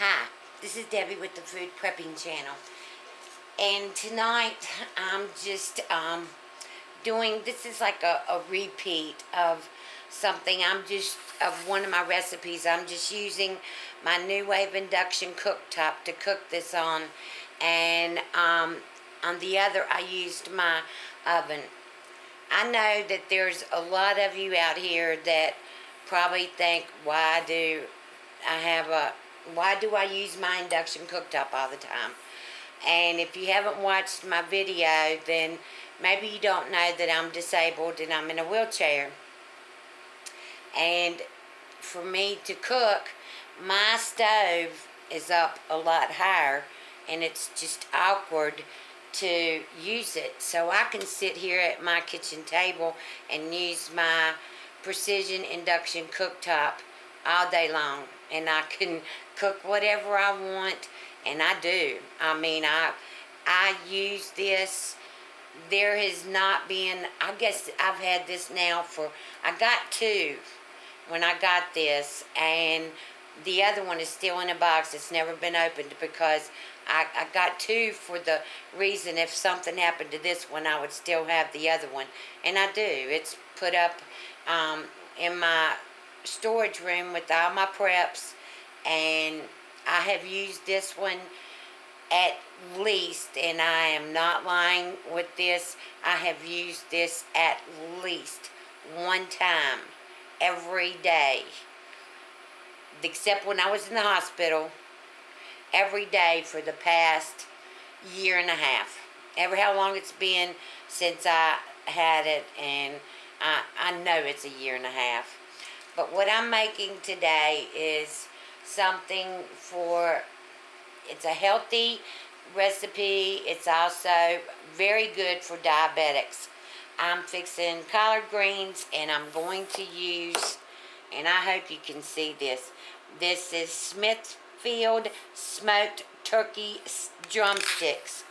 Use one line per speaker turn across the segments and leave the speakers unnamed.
Hi, this is Debbie with the Food Prepping channel. And tonight I'm just doing, this is like a repeat of something. Of one of my recipes. I'm just using my NuWave Induction Cooktop to cook this on. And on the other, I used my oven. I know that there's a lot of you out here that probably think, why do I use my induction cooktop all the time? And if you haven't watched my video, then maybe you don't know that I'm disabled and I'm in a wheelchair. And for me to cook, my stove is up a lot higher, and it's just awkward to use it. So I can sit here at my kitchen table and use my precision induction cooktop all day long, and I can cook whatever I want, and I do. I mean, I use this. There has not been, I guess I've had this now I got two when I got this, and the other one is still in a box. It's never been opened because I got two for the reason if something happened to this one, I would still have the other one. And I do. It's put up in my storage room with all my preps, and I have used this one at least, and I am not lying with this, I have used this at least one time every day, except when I was in the hospital, every day for the past year and a half. Ever how long it's been since I had it, and I know it's a year and a half. But what I'm making today is something it's a healthy recipe. It's also very good for diabetics. I'm fixing collard greens, and I'm going to use, and I hope you can see this. This is Smithfield smoked turkey drumsticks.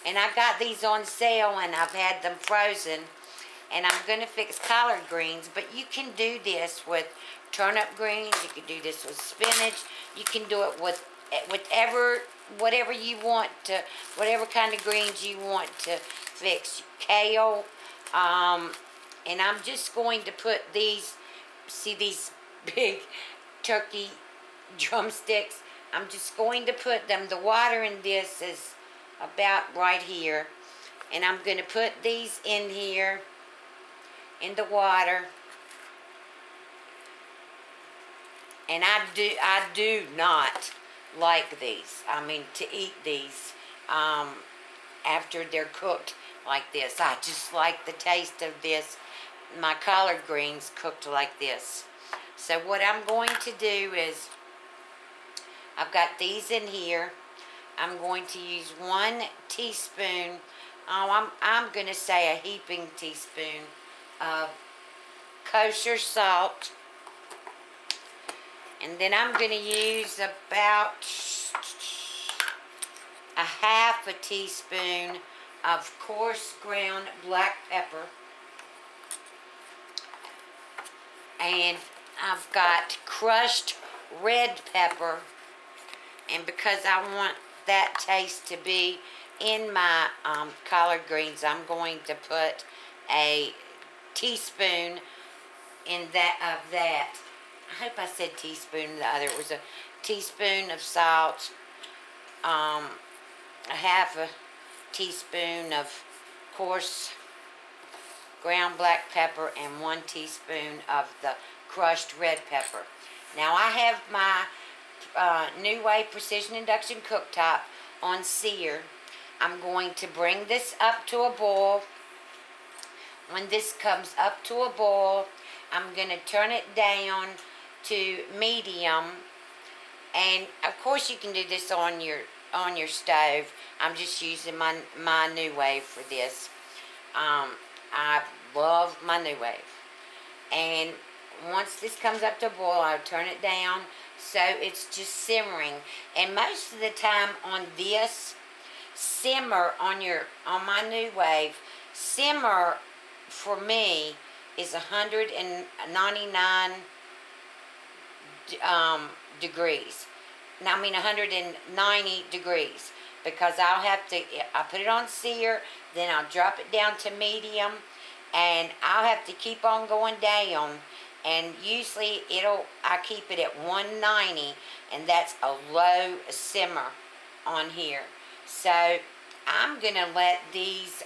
And I got these on sale, and I've had them frozen. And I'm going to fix collard greens, but you can do this with turnip greens. You can do this with spinach. You can do it with whatever you want to, whatever kind of greens you want to fix. Kale. And I'm just going to put these big turkey drumsticks. I'm just going to put them, the water in this is about right here. And I'm going to put these in here, in the water. And I do not like these. I mean, to eat these after they're cooked like this. I just like the taste of this, my collard greens cooked like this. So what I'm going to do is, I've got these in here. I'm going to use 1 teaspoon, I'm going to say a heaping teaspoon of kosher salt. And then I'm going to use about a half a teaspoon of coarse ground black pepper. And I've got crushed red pepper. And because I want that taste to be in my collard greens, I'm going to put a teaspoon of that. I hope I said teaspoon. The other was a teaspoon of salt, a half a teaspoon of coarse ground black pepper, and 1 teaspoon of the crushed red pepper. Now I have my NuWave Precision Induction Cooktop on sear. I'm going to bring this up to a boil. When this comes up to a boil, I'm going to turn it down to medium. And of course you can do this on your stove. I'm just using my NuWave for this. I love my NuWave. And once this comes up to a boil, I'll turn it down so it's just simmering. And most of the time on this, simmer on my NuWave, simmer for me is 199 degrees. 190 degrees, because I put it on sear, then I'll drop it down to medium, and I'll have to keep on going down, and usually I keep it at 190, and that's a low simmer on here. So I'm gonna let these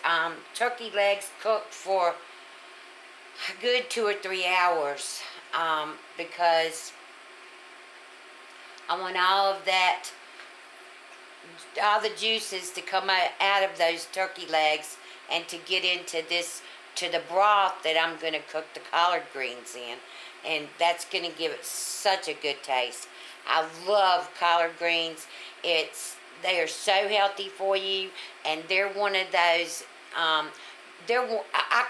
turkey legs cook for a good 2 or 3 hours, because I want all the juices to come out of those turkey legs and to get into the broth that I'm going to cook the collard greens in. And that's going to give it such a good taste. I love collard greens. They are so healthy for you, and they're one of those, I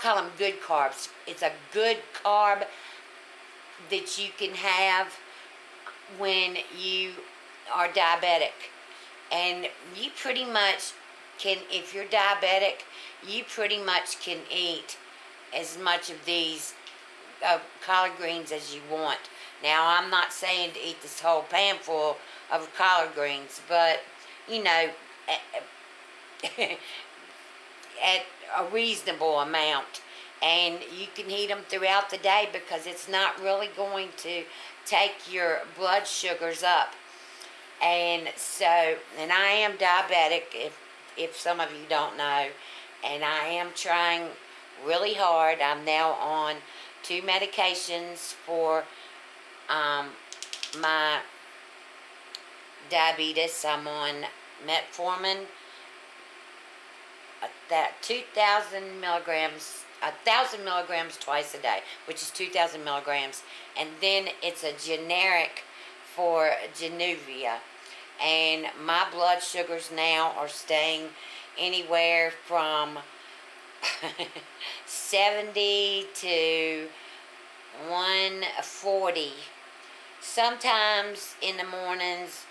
call them good carbs. It's a good carb that you can have when you are diabetic. And you pretty much can, if you're diabetic, you pretty much can eat as much of these collard greens as you want. Now, I'm not saying to eat this whole pan full of collard greens, but, you know, at a reasonable amount. And you can heat them throughout the day, because it's not really going to take your blood sugars up. And so, and I am diabetic, if some of you don't know, and I am trying really hard. I'm now on 2 medications for my diabetes. I'm on metformin, that 2,000 milligrams, 1,000 milligrams twice a day, which is 2,000 milligrams, and then it's a generic for Januvia. And my blood sugars now are staying anywhere from 70 to 140. Sometimes in the mornings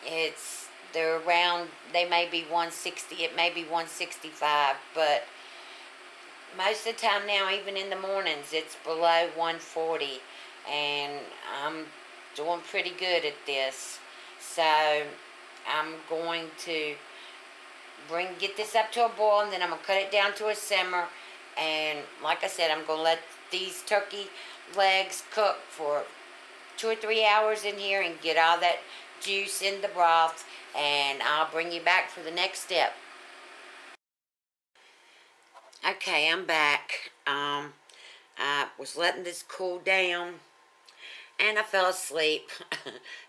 they may be 160, it may be 165, but most of the time now, even in the mornings, it's below 140, and I'm doing pretty good at this. So I'm going to get this up to a boil, and then I'm going to cut it down to a simmer. And like I said, I'm going to let these turkey legs cook for 2 or 3 hours in here and get all that juice in the broth, and I'll bring you back for the next step. Okay, I'm back. I was letting this cool down, and I fell asleep.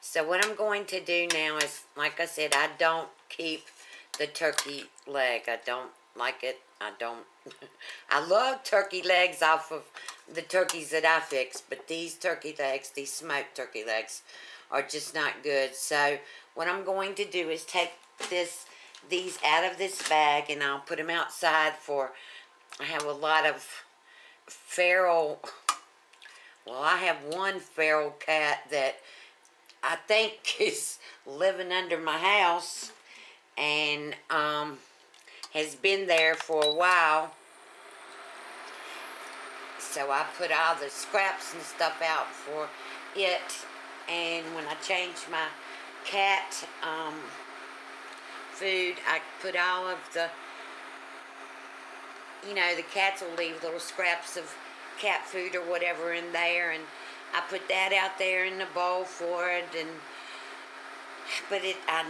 So what I'm going to do now is, like I said, I don't keep the turkey leg. I don't like it. I love turkey legs off of the turkeys that I fix, but these turkey legs, these smoked turkey legs, are just not good. So what I'm going to do is take these out of this bag, and I'll put them outside for, I have a lot of feral, well, I have one feral cat that I think is living under my house, and has been there for a while. So I put all the scraps and stuff out for it, and when I change my cat food, I put all of the, you know, the cats will leave little scraps of cat food or whatever in there, and I put that out there in the bowl for it. And but I've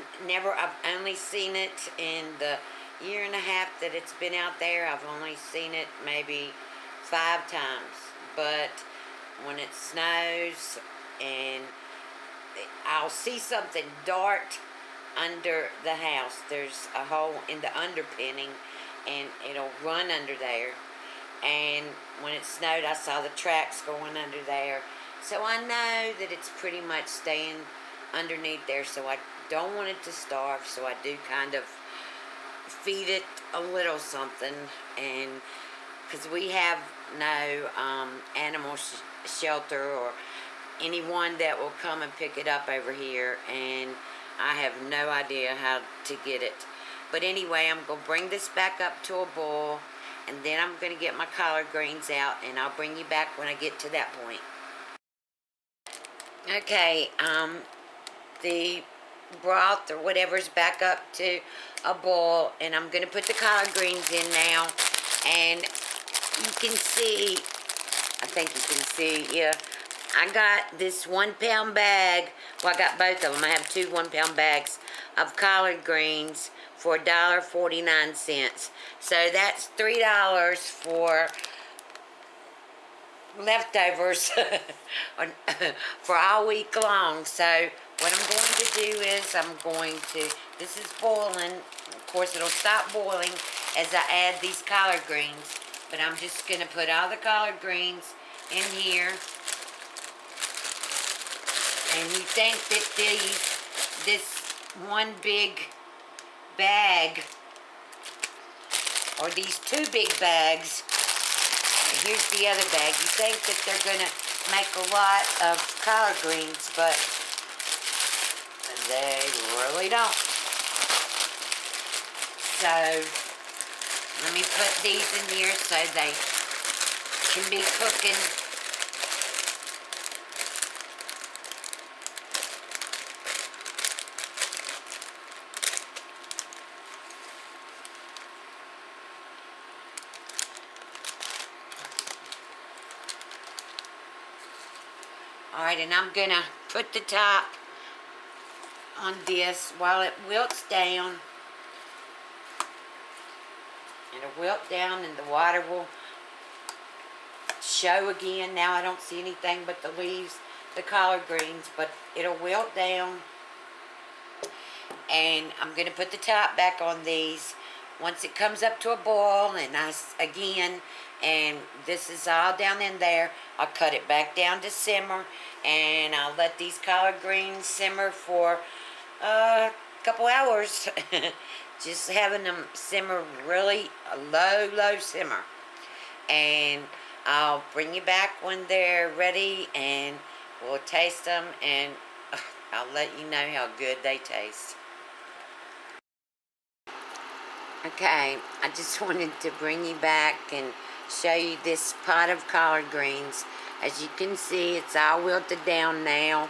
only seen it in the year and a half that it's been out there. I've only seen it maybe 5 times. But when it snows and I'll see something dart under the house, there's a hole in the underpinning, and it'll run under there. And when it snowed, I saw the tracks going under there. So I know that it's pretty much staying underneath there. So I don't want it to starve. So I do kind of feed it a little something. And because we have no animal shelter or anyone that will come and pick it up over here. And I have no idea how to get it. But anyway, I'm going to bring this back up to a boil, and then I'm going to get my collard greens out, and I'll bring you back when I get to that point. Okay, the broth or whatever's back up to a boil, and I'm going to put the collard greens in now. And you can see, I think you can see, yeah, I got this 1 pound bag. Well, I got both of them. I have two 1 pound bags of collard greens for $1.49. So that's $3 for leftovers for all week long. So what I'm going to do is this is boiling. Of course, it'll stop boiling as I add these collard greens. But I'm just going to put all the collard greens in here. And you think that this one big bag, or these two big bags, here's the other bag, you think that they're going to make a lot of collard greens, but they really don't. So let me put these in here so they can be cooking. Alright, and I'm going to put the top on this while it wilts down. It'll wilt down and the water will show again. Now I don't see anything but the leaves, the collard greens, but it'll wilt down. And I'm going to put the top back on these once it comes up to a boil, and again, and this is all down in there, I'll cut it back down to simmer, and I'll let these collard greens simmer for a couple hours. Just having them simmer really a low simmer. And I'll bring you back when they're ready, and we'll taste them, and I'll let you know how good they taste. Okay, I just wanted to bring you back and show you this pot of collard greens. As you can see, it's all wilted down now,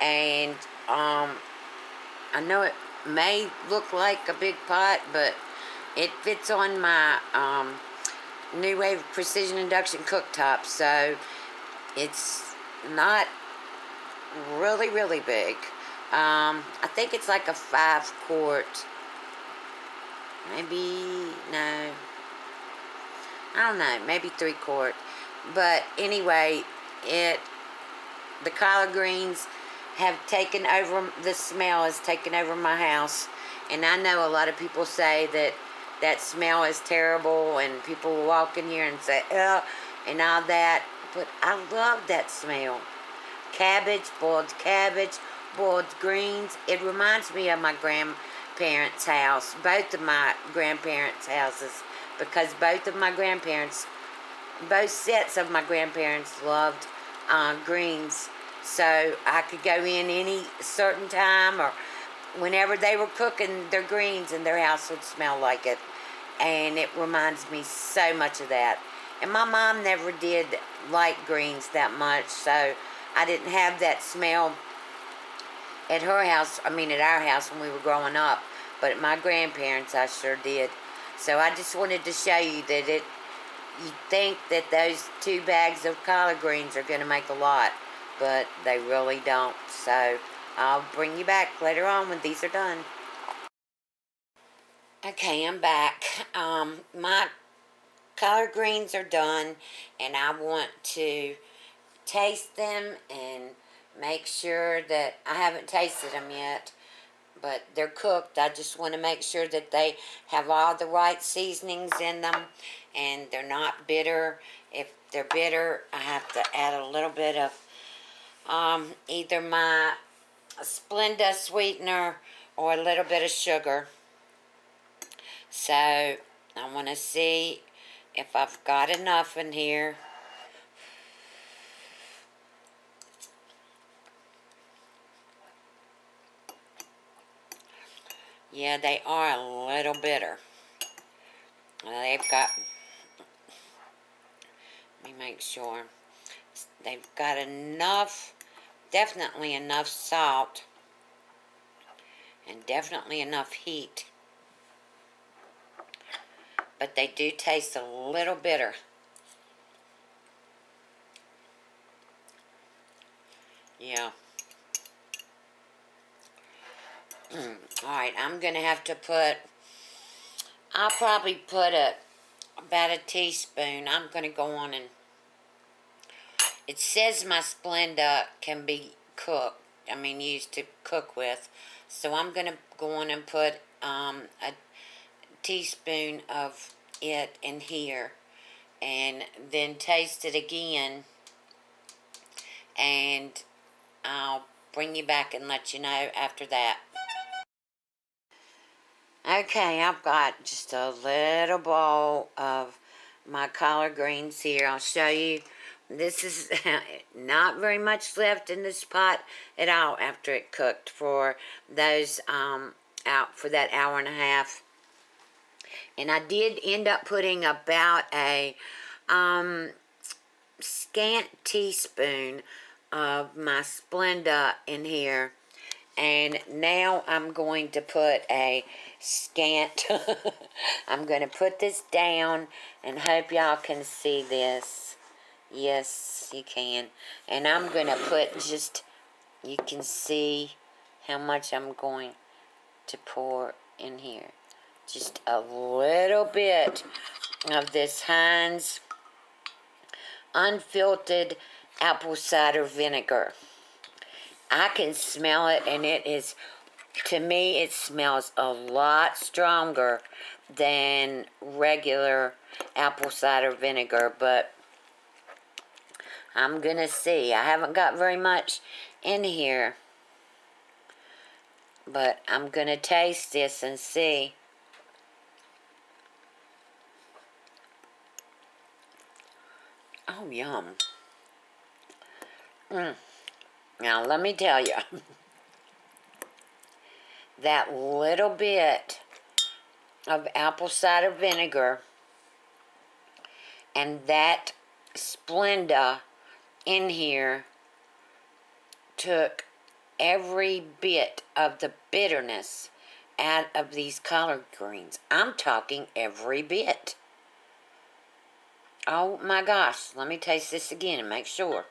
and I know it may look like a big pot, but it fits on my NuWave Precision Induction Cooktop, so it's not really big. I think it's like a 5-quart. Maybe, no, I don't know, maybe 3-quart. But anyway, the collard greens have taken over, the smell has taken over my house. And I know a lot of people say that smell is terrible, and people will walk in here and say, ugh, and all that. But I love that smell. Cabbage, boiled greens. It reminds me of my grandparents' house, both of my grandparents' houses, because both sets of my grandparents loved greens. So I could go in any certain time or whenever they were cooking their greens, and their house would smell like it. And it reminds me so much of that. And my mom never did like greens that much, so I didn't have that smell at her house, at our house when we were growing up. But at my grandparents, I sure did. So I just wanted to show you that you think that those 2 bags of collard greens are going to make a lot, but they really don't. So I'll bring you back later on when these are done. Okay, I'm back. My collard greens are done, and I want to taste them and make sure that I haven't tasted them yet, but they're cooked. I just want to make sure that they have all the right seasonings in them and they're not bitter. If they're bitter, I have to add a little bit of either my Splenda sweetener or a little bit of sugar. So I want to see if I've got enough in here. Yeah, they are a little bitter. They've got, let me make sure. They've got enough, definitely enough salt and definitely enough heat. But they do taste a little bitter. Yeah. Alright, I'm going to have to I'll probably put about a teaspoon. I'm going to go on and, it says my Splenda can be used to cook with. So I'm going to go on and put a teaspoon of it in here. And then taste it again. And I'll bring you back and let you know after that. Okay, I've got just a little bowl of my collard greens here. I'll show you. This is not very much left in this pot at all after it cooked for those out for that hour and a half. And I did end up putting about a scant teaspoon of my Splenda in here. And now I'm going to put a scant, I'm going to put this down and hope y'all can see this. Yes, you can. And I'm going to put just, you can see how much I'm going to pour in here. Just a little bit of this Heinz unfiltered apple cider vinegar. I can smell it, and it is, to me, it smells a lot stronger than regular apple cider vinegar, but I'm going to see. I haven't got very much in here, but I'm going to taste this and see. Oh, yum. Now, let me tell you, that little bit of apple cider vinegar and that Splenda in here took every bit of the bitterness out of these collard greens. I'm talking every bit. Oh my gosh, let me taste this again and make sure.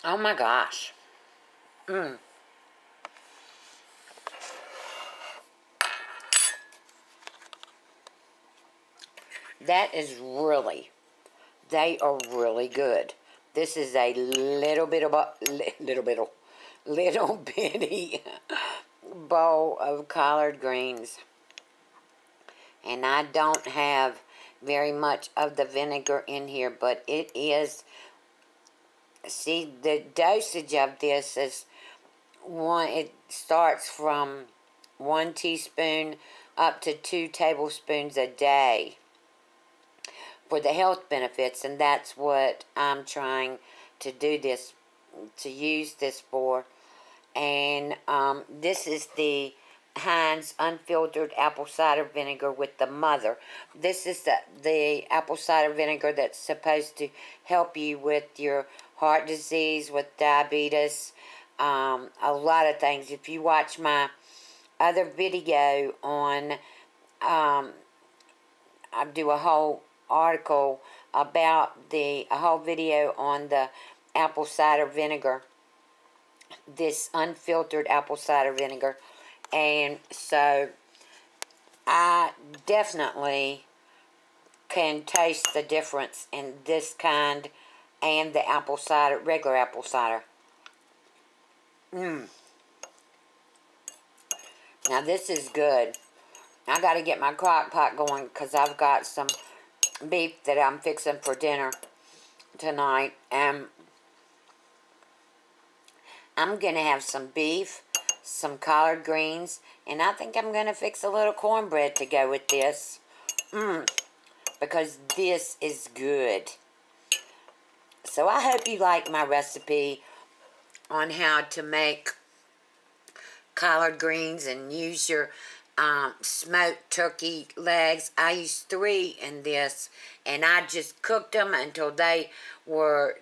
Oh my gosh. That is really, they are really good. This is a little bitty bowl of collard greens. And I don't have very much of the vinegar in here, but it is, see, the dosage of this is it starts from 1 teaspoon up to 2 tablespoons a day for the health benefits, and that's what I'm trying to use this for. And this is the Heinz unfiltered apple cider vinegar with the mother. This is the apple cider vinegar that's supposed to help you with your heart disease, with diabetes, a lot of things. If you watch my other video on, I do a whole article about a whole video on the apple cider vinegar, this unfiltered apple cider vinegar. And so I definitely can taste the difference in this kind and the apple cider, regular apple cider. Now this is good. I got to get my crock pot going because I've got some beef that I'm fixing for dinner tonight. And I'm going to have some beef, some collard greens, and I think I'm going to fix a little cornbread to go with this. Because this is good. So I hope you like my recipe on how to make collard greens and use your smoked turkey legs. I used 3 in this, and I just cooked them until they were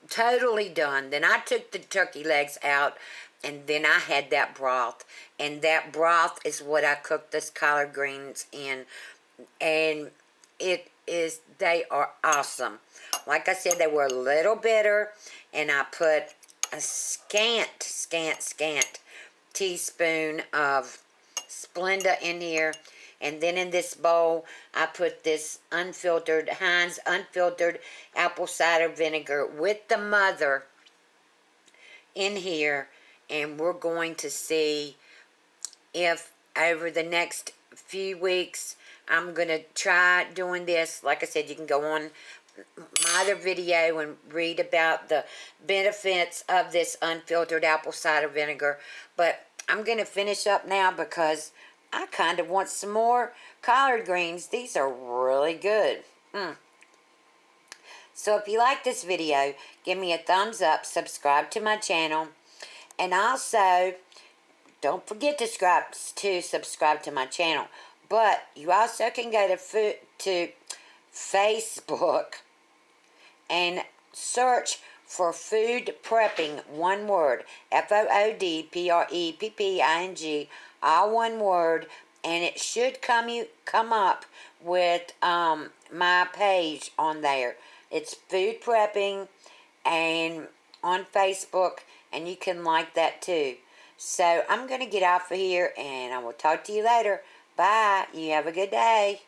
totally done. Then I took the turkey legs out, and then I had that broth, and that broth is what I cooked this collard greens in, and they are awesome. Like I said, they were a little bitter, and I put a scant teaspoon of Splenda in here. And then in this bowl, I put this Heinz unfiltered apple cider vinegar with the mother in here. And we're going to see if over the next few weeks, I'm going to try doing this. Like I said, you can go on my other video and read about the benefits of this unfiltered apple cider vinegar. But I'm going to finish up now because I kind of want some more collard greens. These are really good. So if you like this video, give me a thumbs up, subscribe to my channel, and also don't forget to subscribe to my channel. But you also can go to Facebook and search for Food Prepping, one word, FOODPREPPING, all one word, and it should come up with my page on there. It's Food Prepping and on Facebook, and you can like that too. So I'm going to get off of here, and I will talk to you later. Bye. You have a good day.